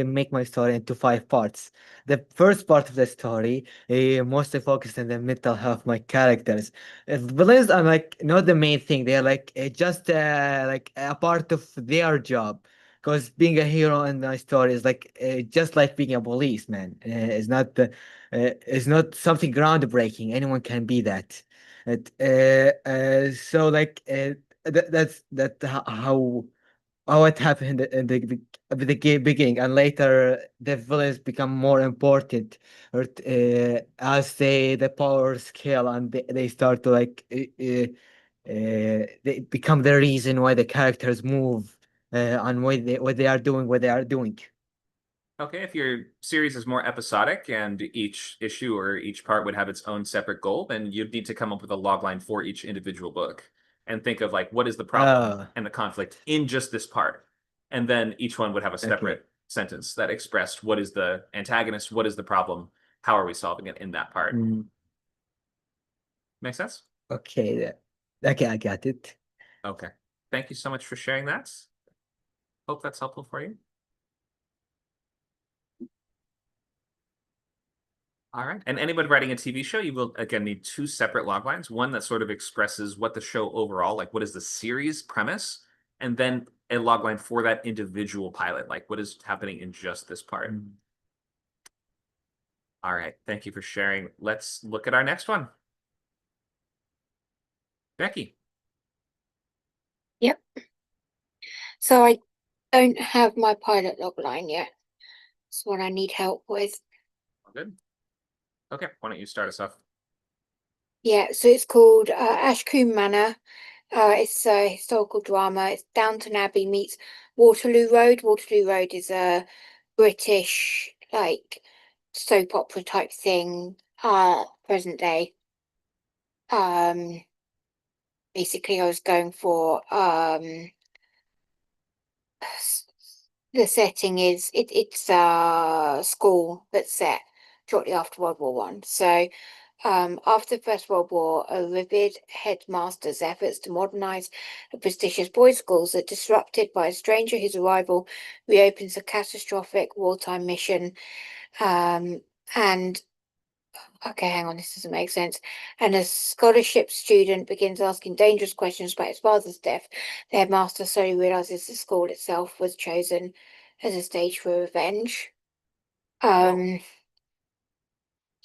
make my story into 5 parts. The first part of the story, mostly focused on the mental health of my characters. The villains are like not the main thing. They're like just like a part of their job. Because being a hero in my story is like just like being a policeman. It's not something groundbreaking. Anyone can be that. So like. How it happened in the beginning, and later the villains become more important, or as the power scale, and they start to like they become the reason why the characters move, and what they are doing, what they are doing. Okay, if your series is more episodic and each issue or each part would have its own separate goal, then you'd need to come up with a logline for each individual book and think of like what is the problem and the conflict in just this part. And then each one would have a separate sentence that expressed what is the antagonist, what is the problem, how are we solving it in that part. Make sense? Okay, okay, I got it. Okay. Thank you so much for sharing that. Hope that's helpful for you. All right. And anybody writing a TV show, you will again need 2 separate log lines. One that sort of expresses what the show overall, like what is the series premise, and then a log line for that individual pilot, like what is happening in just this part. All right. Thank you for sharing. Let's look at our next one. Becky. Yep. So I don't have my pilot log line yet. That's what I need help with. Good. Okay. Why don't you start us off? Yeah, so it's called Ashcombe Manor. It's a historical drama. It's Downton Abbey meets Waterloo Road. Waterloo Road is a British like soap opera type thing, present day. Basically I was going for the setting is it's a school that's set shortly after World War One. So after the First World War, a revered headmaster's efforts to modernize the prestigious boys' schools are disrupted by a stranger whose arrival reopens a catastrophic wartime mission. And okay, hang on, this doesn't make sense. And a scholarship student begins asking dangerous questions about his father's death. The headmaster slowly realizes the school itself was chosen as a stage for revenge.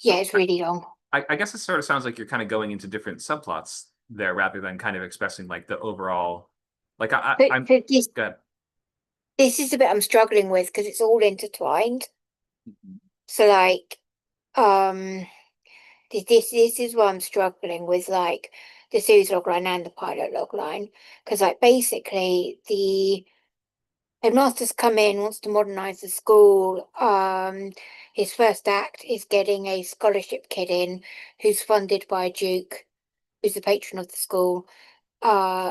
Yeah, it's really long. I guess it sort of sounds like you're kind of going into different subplots there rather than kind of expressing like the overall, like I'm But good. this is the bit I'm struggling with because it's all intertwined. So like, this is what I'm struggling with, like the series logline and the pilot logline, because like basically the headmaster's come in, wants to modernize the school. His first act is getting a scholarship kid in who's funded by a duke, who's the patron of the school.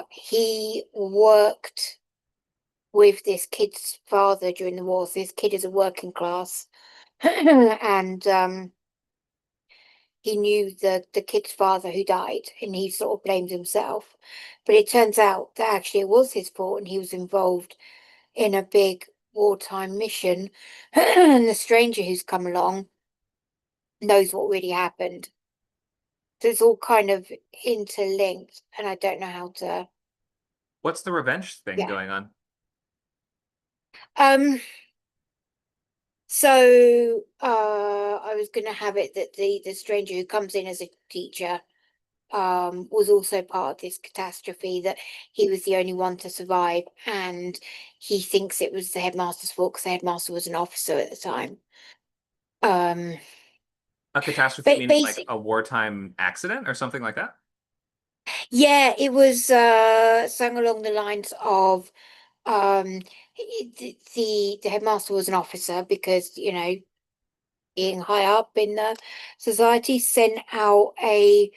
He worked with this kid's father during the war. So this kid is a working class, and he knew the kid's father who died, and he sort of blamed himself. But it turns out that actually it was his fault, and he was involved in a big wartime mission. And the stranger who's come along knows what really happened. So it's all kind of interlinked, and I don't know how to. What's the revenge thing going on? So I was gonna have it that the stranger who comes in as a teacher was also part of this catastrophe, that he was the only one to survive, and he thinks it was the headmaster's fault because the headmaster was an officer at the time. Um, A catastrophe meaning like basic, a wartime accident or something like that? yeah, it was something along the lines of the headmaster was an officer because, you know, being high up in the society, sent out a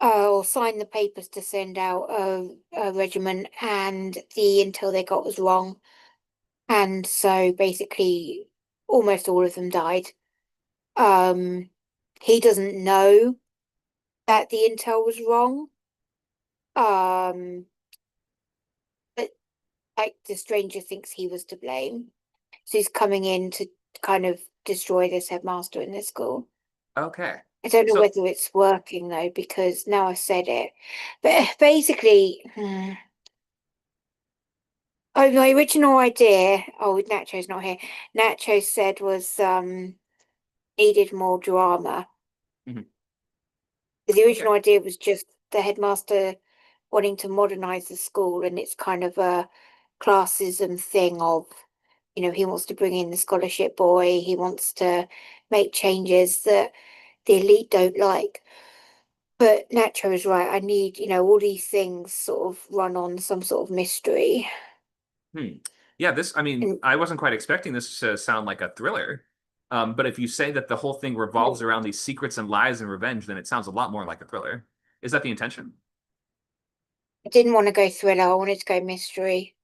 or signed the papers to send out a regiment, and the intel they got was wrong. And so basically almost all of them died. He doesn't know that the intel was wrong. But like the stranger thinks he was to blame. So he's coming in to kind of destroy this headmaster in this school. Okay. I don't know So whether it's working though, because now I've said it. But basically, oh, my original idea, oh, Nacho's not here. Nacho said was needed more drama. Mhm. The original idea was just the headmaster wanting to modernize the school, and it's kind of a classism thing of, you know, he wants to bring in the scholarship boy, he wants to make changes that the elite don't like. But Nacho is right. I need, you know, all these things sort of run on some sort of mystery. Hmm. Yeah, I mean, And I wasn't quite expecting this to sound like a thriller. But if you say that the whole thing revolves around these secrets and lies and revenge, then it sounds a lot more like a thriller. Is that the intention? I didn't want to go thriller, I wanted to go mystery.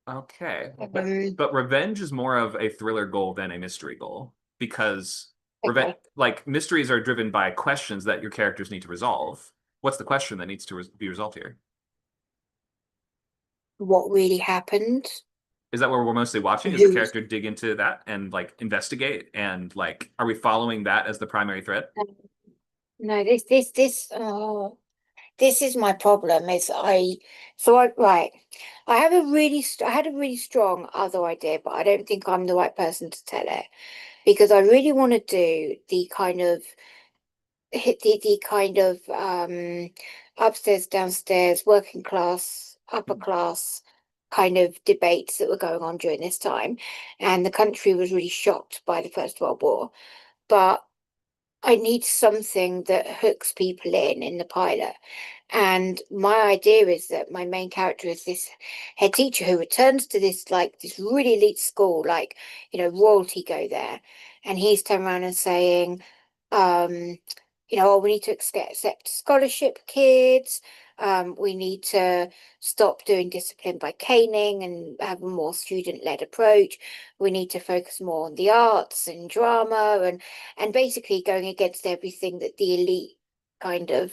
Okay. Um, But revenge is more of a thriller goal than a mystery goal because revenge, okay. like mysteries are driven by questions that your characters need to resolve. What's the question that needs to be resolved here? What really happened? Is that what we're mostly watching? Is the Who's character dig into that and like investigate and like are we following that as the primary thread? no, this is my problem is right. I had a really strong other idea, but I don't think I'm the right person to tell it because I really want to do the kind of hit the kind of upstairs, downstairs, working class, upper class kind of debates that were going on during this time. And the country was really shocked by the First World War. But I need something that hooks people in the pilot. And my idea is that my main character is this head teacher who returns to this like this really elite school, like, you know, royalty go there. And he's turning around and saying, um, you know, oh, we need to accept scholarship kids. We need to stop doing discipline by caning and have a more student-led approach. We need to focus more on the arts and drama and basically going against everything that the elite kind of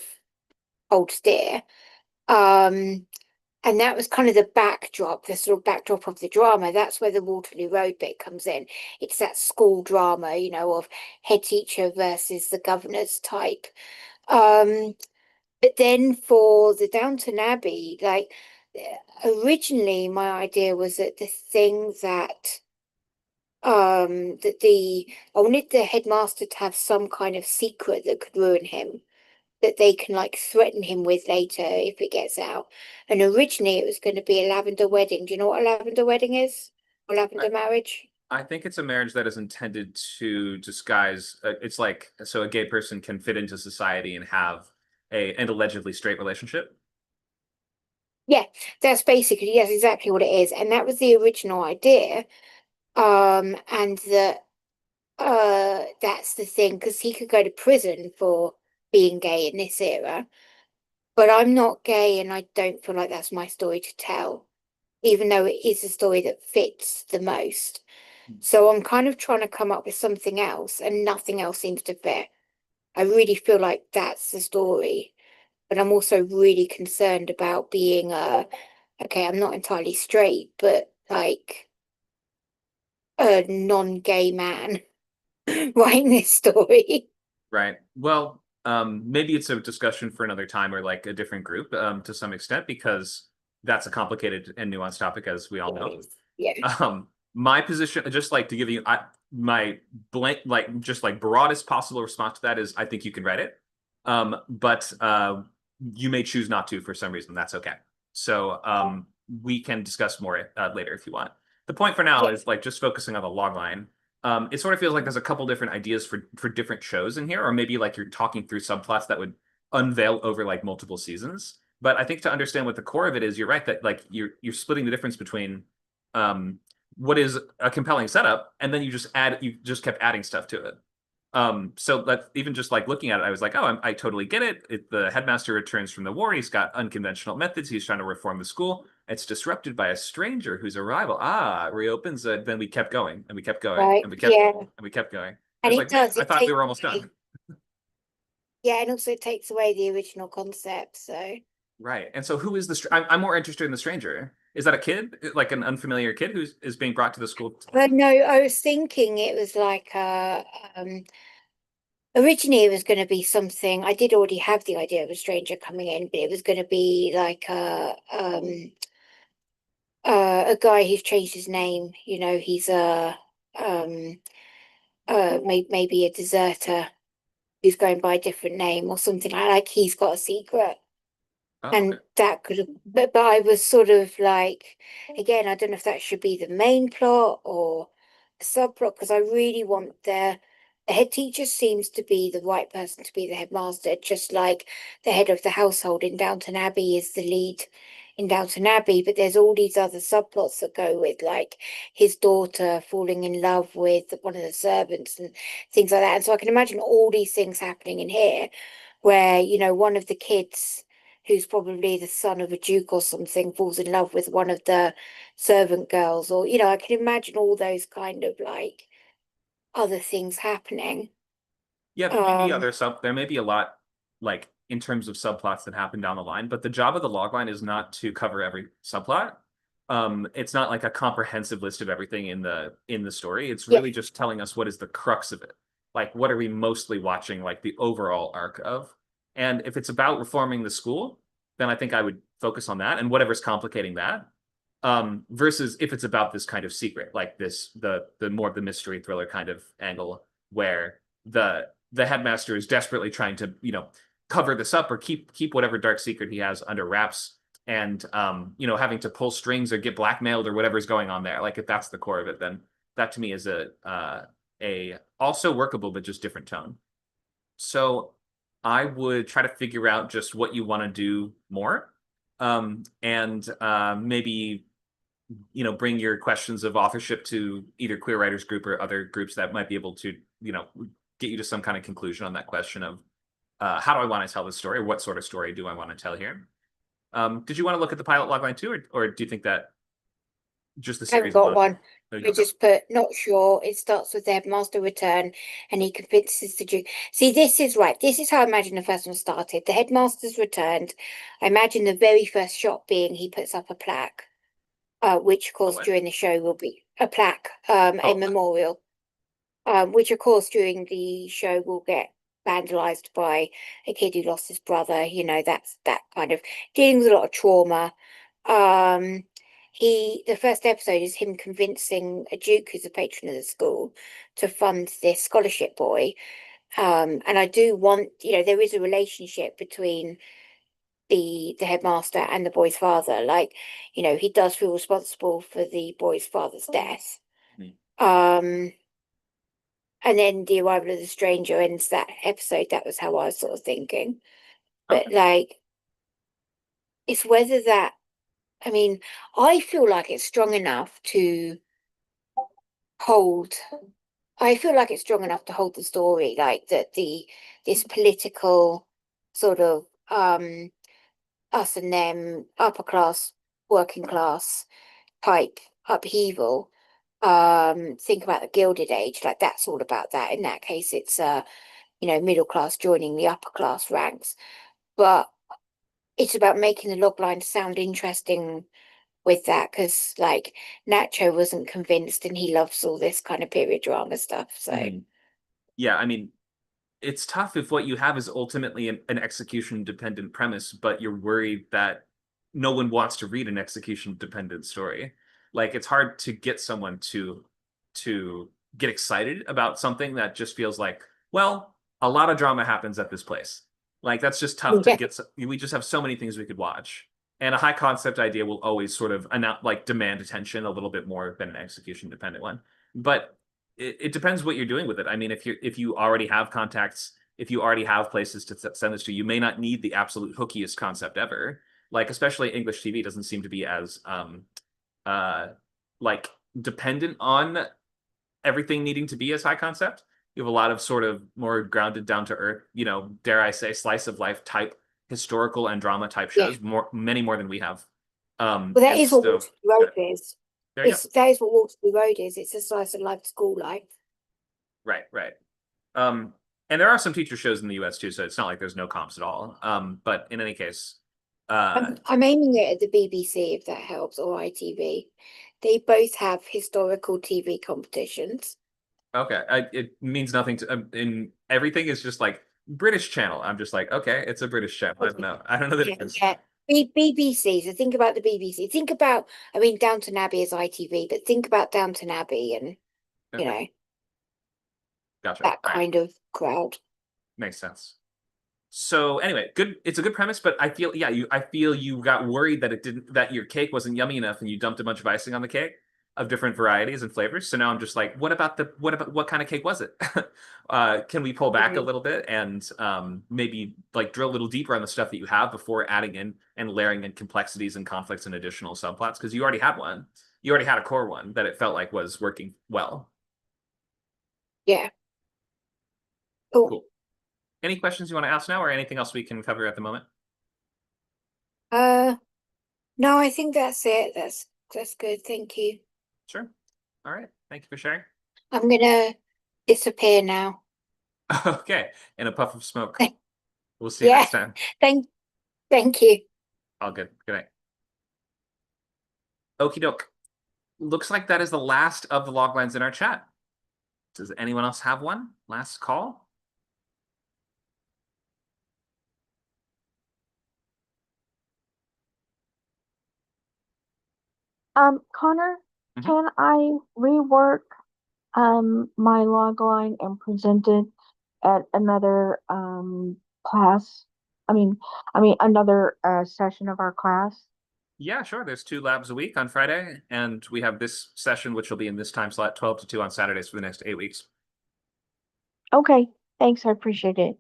holds dear. Um, and that was kind of the backdrop, the sort of backdrop of the drama. That's where the Waterloo Road bit comes in. It's that school drama, you know, of head teacher versus the governor's type. Um, but then for the Downton Abbey, like originally my idea was that the thing that that the I wanted the headmaster to have some kind of secret that could ruin him, that they can like threaten him with later if it gets out. And originally it was going to be a lavender wedding. Do you know what a lavender wedding is? Or lavender marriage? I think it's a marriage that is intended to disguise. It's like so a gay person can fit into society and have an allegedly straight relationship. Yeah, that's basically, yes, exactly what it is. And that was the original idea. And that's the thing, because he could go to prison for being gay in this era. But I'm not gay, and I don't feel like that's my story to tell, even though it is a story that fits the most. So I'm kind of trying to come up with something else, and nothing else seems to fit. I really feel like that's the story, but I'm also really concerned about being okay, I'm not entirely straight, but like a non-gay man writing this story. Right. Well, maybe it's a discussion for another time or like a different group, to some extent, because that's a complicated and nuanced topic, as we all know. Yeah. My position, just like to give you my blank, like just like broadest possible response to that is, I think you can write it, but you may choose not to for some reason. That's okay. So we can discuss more later if you want. The point for now Yeah. is like just focusing on the log line. It sort of feels like there's a couple different ideas for different shows in here, or maybe like you're talking through subplots that would unveil over like multiple seasons. But I think to understand what the core of it is, you're right that like you're splitting the difference between what is a compelling setup, and then you just kept adding stuff to it. So that even just like looking at it, I was like, oh, I totally get it. The headmaster returns from the war. He's got unconventional methods. He's trying to reform the school. It's disrupted by a stranger whose arrival. Ah, reopens it. Then we kept going and we kept going Right, and we kept yeah. and we kept going. I And was it like, man, does, I it thought we takes were almost away- done. Yeah, and also it takes away the original concept, so. Right. And so who is I'm more interested in the stranger. Is that a kid, like an unfamiliar kid is being brought to the school? But no, I was thinking it was like originally it was going to be something. I did already have the idea of a stranger coming in, but it was going to be like a guy who's changed his name. You know, he's a maybe a deserter who's going by a different name or something like he's got a secret. Oh, And okay. that could have, but I was sort of like, again, I don't know if that should be the main plot or a subplot, because I really want the head teacher seems to be the right person to be the headmaster, just like the head of the household in Downton Abbey is the lead in Downton Abbey. But there's all these other subplots that go with like his daughter falling in love with one of the servants and things like that. And so I can imagine all these things happening in here, where, you know, one of the kids who's probably the son of a duke or something falls in love with one of the servant girls, or, you know, I can imagine all those kind of like other things happening. Yeah, there may be a lot like in terms of subplots that happen down the line, but the job of the logline is not to cover every subplot. It's not like a comprehensive list of everything in the story. It's Yeah. really just telling us what is the crux of it. Like what are we mostly watching, like the overall arc of. And if it's about reforming the school, then I think I would focus on that and whatever's complicating that. Versus if it's about this kind of secret, like the more of the mystery thriller kind of angle where the headmaster is desperately trying to, cover this up or keep whatever dark secret he has under wraps, and having to pull strings or get blackmailed or whatever's going on there. Like if that's the core of it, then that to me is a also workable but just different tone. So I would try to figure out just what you want to do more, and maybe bring your questions of authorship to either Queer Writers Group or other groups that might be able to get you to some kind of conclusion on that question of how do I want to tell this story? What sort of story do I want to tell here? Did you want to look at the pilot logline too, or do you think that just the I haven't series got one. Oh, I just put not sure. It starts with the headmaster return and he convinces the Duke. See, this is right. This is how I imagine the first one started. The headmaster's returned. I imagine the very first shot being he puts up a plaque, which of course what? during the show will be a plaque, a Oh. memorial, which of course during the show will get vandalized by a kid who lost his brother. You know, that's that kind of dealing with a lot of trauma. The first episode is him convincing a duke who's a patron of the school to fund this scholarship boy. And I do want, there is a relationship between the headmaster and the boy's father. Like, he does feel responsible for the boy's father's death. And then the arrival of the stranger ends that episode. That was how I was sort of thinking. But like, it's whether that, I mean, I feel like it's strong enough to hold. I feel like it's strong enough to hold the story, like that this political sort of us and them, upper class, working class type upheaval. Think about the Gilded Age, like that's all about that. In that case, it's middle class joining the upper class ranks. But it's about making the logline sound interesting with that, because like Nacho wasn't convinced and he loves all this kind of period drama stuff. So Yeah, I mean, it's tough if what you have is ultimately an execution dependent premise, but you're worried that no one wants to read an execution dependent story. Like it's hard to get someone to get excited about something that just feels like, well, a lot of drama happens at this place. Like that's just tough to get. We just have so many things we could watch, and a high concept idea will always sort of demand attention a little bit more than an execution dependent one. But it depends what you're doing with it. I mean, if you already have contacts, if you already have places to send this to, you may not need the absolute hookiest concept ever. Like, especially English TV doesn't seem to be as like dependent on everything needing to be as high concept. You have a lot of sort of more grounded, down to earth, you know, dare I say, slice of life type historical and drama type shows, many more than we have. Well, that is what so, Waterloo Road is. there you go. That is what Waterloo Road is. It's a slice of life school life. Right. And there are some teacher shows in the US too, so it's not like there's no comps at all. But in any case, I'm aiming it at the BBC if that helps, or ITV. They both have historical TV competitions. okay, it means nothing to in everything is just like British channel. I'm just like, okay, it's a British channel. I don't know. I don't know the difference. Yeah. BBC. So think about the BBC. Think about, I mean, Downton Abbey is ITV, but think about Downton Abbey and you know Gotcha. that All right. kind of crowd. Makes sense. So anyway, good. It's a good premise, but I feel I feel you got worried that your cake wasn't yummy enough, and you dumped a bunch of icing on the cake of different varieties and flavors. So now I'm just like, what kind of cake was it? Can we pull back a little bit and maybe like drill a little deeper on the stuff that you have before adding in and layering in complexities and conflicts and additional subplots? Because you already had one. You already had a core one that it felt like was working well. Yeah. Cool. Any questions you want to ask now, or anything else we can cover at the moment? No, I think that's it. That's good. Thank you. Sure. All right. Thank you for sharing. I'm gonna disappear now. Okay. In a puff of smoke. We'll see you Yeah. next time. Thank you. All good. Good night. Okie doke. Looks like that is the last of the log lines in our chat. Does anyone else have one? Last call? Connor, Mhm. can I rework my log line and present it at another class? Another session of our class? Yeah, sure. There's 2 labs a week on Friday, and we have this session, which will be in this time slot, 12 to 2 on Saturdays for the next 8 weeks. Okay, thanks, I appreciate it.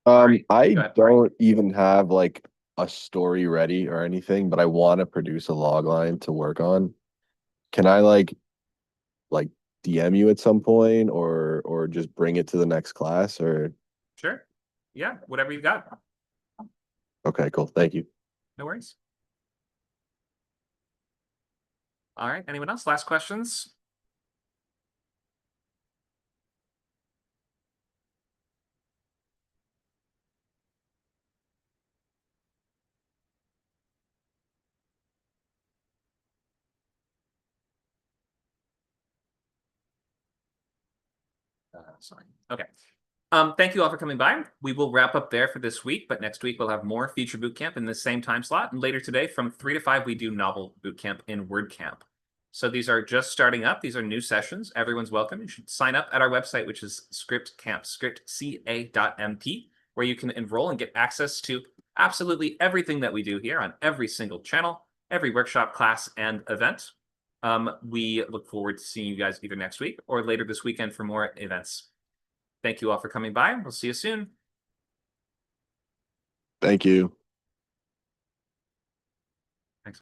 right, go I ahead. don't even have like a story ready or anything, but I want to produce a log line to work on. Can I like DM you at some point or just bring it to the next class or Sure. Yeah, whatever you got. okay, cool. Thank you. No worries. All right. Anyone else? Last questions? Sorry. Okay. Thank you all for coming by. We will wrap up there for this week, but next week we'll have more feature bootcamp in the same time slot. And later today from 3 to 5, we do novel bootcamp in WordCamp. So these are just starting up. These are new sessions. Everyone's welcome. You should sign up at our website, which is scriptca.mp, where you can enroll and get access to absolutely everything that we do here on every single channel, every workshop, class, and event. We look forward to seeing you guys either next week or later this weekend for more events. Thank you all for coming by. We'll see you soon. Thank you.